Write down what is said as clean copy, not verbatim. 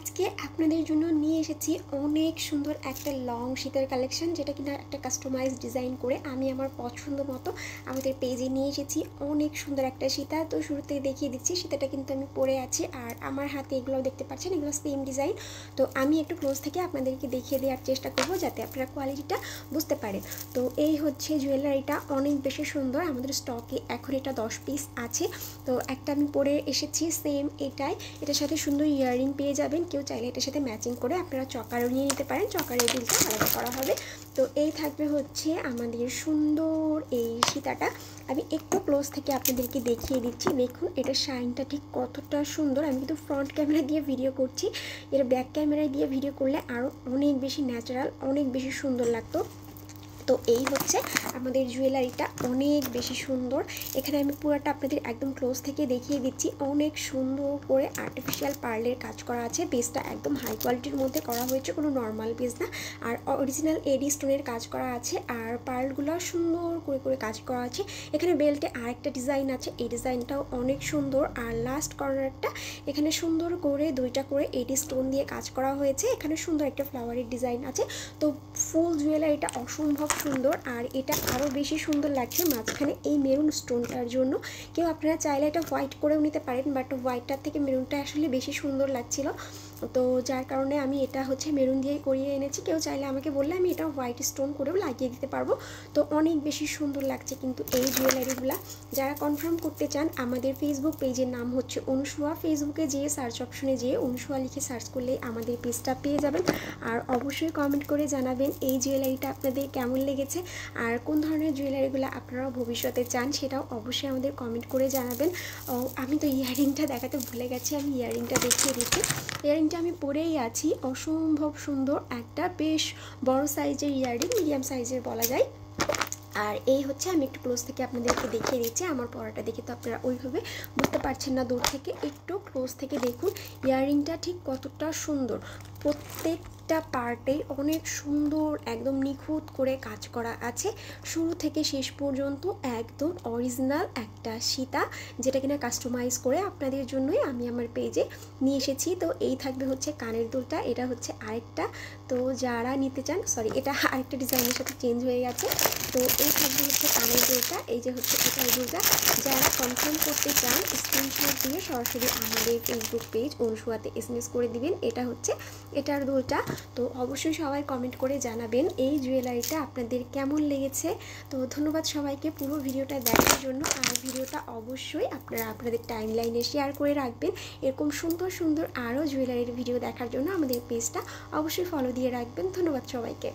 আজকে আপনাদের জন্য নিয়ে এসেছি অনেক সুন্দর একটা লং শীতের কালেকশন, যেটা কিনা একটা কাস্টমাইজ ডিজাইন করে আমি আমার পছন্দ মতো আমাদের পেজে নিয়ে এসেছি। অনেক সুন্দর একটা সীতা। তো শুরুতে দেখিয়ে দিচ্ছি, সীতাটা কিন্তু আমি পরে আছি আর আমার হাতে এগুলো দেখতে পাচ্ছেন, এগুলো সেম ডিজাইন। তো আমি একটু ক্লোজ থেকে আপনাদেরকে দেখিয়ে দেওয়ার চেষ্টা করব যাতে আপনারা কোয়ালিটিটা বুঝতে পারেন। তো এই হচ্ছে জুয়েলারিটা, অনেক বেশি সুন্দর। আমাদের স্টকে এখন এটা 10 পিস আছে। তো একটা আমি পরে এসেছি সেম এটাই, এটার সাথে সুন্দর ইয়াররিং পেয়ে যাবেন। কেউ চাইলে এটার সাথে ম্যাচিং করে আপনারা চকারও নিয়ে নিতে পারেন, চকারের বিলটা আলাদা করা হবে। তো এই থাকবে হচ্ছে আমাদের সুন্দর এই সীতাটা। আমি একটু ক্লোজ থেকে আপনাদেরকে দেখিয়ে দিচ্ছি। দেখুন এটার শাইনটা ঠিক কতটা সুন্দর। আমি কিন্তু ফ্রন্ট ক্যামেরা দিয়ে ভিডিও করছি, এর ব্যাক ক্যামেরায় দিয়ে ভিডিও করলে আরও অনেক বেশি ন্যাচারাল, অনেক বেশি সুন্দর লাগতো। তো এই হচ্ছে আমাদের জুয়েলারিটা, অনেক বেশি সুন্দর। এখানে আমি পুরোটা আপনাদের একদম ক্লোজ থেকে দেখিয়ে দিচ্ছি। অনেক সুন্দর করে আর্টিফিশিয়াল পার্লের কাজ করা আছে। পেজটা একদম হাই কোয়ালিটির মধ্যে করা হয়েছে, কোনো নর্মাল পেজ না। আর অরিজিনাল এডি স্টোনের কাজ করা আছে, আর পার্লগুলো সুন্দর করে করে কাজ করা আছে। এখানে বেল্টে আরেকটা ডিজাইন আছে, এই ডিজাইনটাও অনেক সুন্দর। আর লাস্ট কর্নারটা এখানে সুন্দর করে দুইটা করে এডি স্টোন দিয়ে কাজ করা হয়েছে। এখানে সুন্দর একটা ফ্লাওয়ারের ডিজাইন আছে। তো ফুল জুয়েলারিটা অসম্ভব সুন্দর, আর এটা আরও বেশি সুন্দর লাগছে মাঝখানে এই মেরুন স্টোনটার জন্য। কেউ আপনারা চাইলে এটা হোয়াইট করেও নিতে পারেন, বাট হোয়াইটটার থেকে মেরুনটা আসলে বেশি সুন্দর লাগছিল। তো যার কারণে আমি এটা হচ্ছে মেরুন দিয়েই করিয়ে এনেছি। কেউ চাইলে আমাকে বললে আমি এটা হোয়াইট স্টোন করেও লাগিয়ে দিতে পারবো। তো অনেক বেশি সুন্দর লাগছে কিন্তু এই জুয়েলারিগুলো। যারা কনফার্ম করতে চান, আমাদের ফেসবুক পেজের নাম হচ্ছে অনুসুয়া। ফেসবুকে যেয়ে সার্চ অপশনে যেয়ে অনুসুয়া লিখে সার্চ করলেই আমাদের পেজটা পেয়ে যাবেন। আর অবশ্যই কমেন্ট করে জানাবেন এই জুয়েলারিটা আপনাদের কেমন লেগেছে, আর কোন ধরনের জুয়েলারিগুলো আপনারাও ভবিষ্যতে চান সেটাও অবশ্যই আমাদের কমেন্ট করে জানাবেন। আমি তো ইয়াররিংটা দেখাতে ভুলে গেছি, আমি ইয়াররিংটা দেখিয়ে দিচ্ছি। ইয়াররিংটা আমি পরেই আছি, অসম্ভব সুন্দর একটা বেশ বড় সাইজের ইয়াররিং, মিডিয়াম সাইজের বলা যায়। আর এই হচ্ছে, আমি একটু ক্লোজ থেকে আপনাদেরকে দেখিয়ে দিচ্ছি। আমার পরাটা দেখে তো আপনারা ওইভাবে বুঝতে পারছেন না দূর থেকে, একটু ক্লোজ থেকে দেখুন ইয়াররিংটা ঠিক কতটা সুন্দর। প্রত্যেকটা পার্টেই অনেক সুন্দর একদম নিখুঁত করে কাজ করা আছে, শুরু থেকে শেষ পর্যন্ত একদম অরিজিনাল একটা সীতা, যেটা কিনা কাস্টমাইজ করে আপনাদের জন্যই আমি আমার পেজে নিয়ে এসেছি। তো এই থাকবে হচ্ছে কানের দুলটা, এটা হচ্ছে আরেকটা। তো যারা নিতে চান, সরি এটা আরেকটা ডিজাইনের সাথে চেঞ্জ হয়ে গেছে। তো এই থাকবে হচ্ছে কানের দুলটা, এই যে হচ্ছে এটার দুলটা। যারা কনফার্ম করতে চান স্ক্রিনশট দিয়ে সরাসরি আমাদের ফেসবুক পেজ অনুসুয়াতে এসএমএস করে দিবেন। এটা হচ্ছে এটার দুলটা। তো অবশ্যই সবাই কমেন্ট করে জানাবেন এই জুয়েলারিটা আপনাদের কেমন লেগেছে। তো ধন্যবাদ সবাইকে পুরো ভিডিওটা দেখার জন্য। আর ভিডিওটা অবশ্যই আপনারা আপনাদের টাইম লাইনে শেয়ার করে রাখবেন। এরকম সুন্দর সুন্দর আরও জুয়েলারির ভিডিও দেখার জন্য আমাদের পেজটা অবশ্যই ফলো দিয়ে রাখবেন। ধন্যবাদ সবাইকে।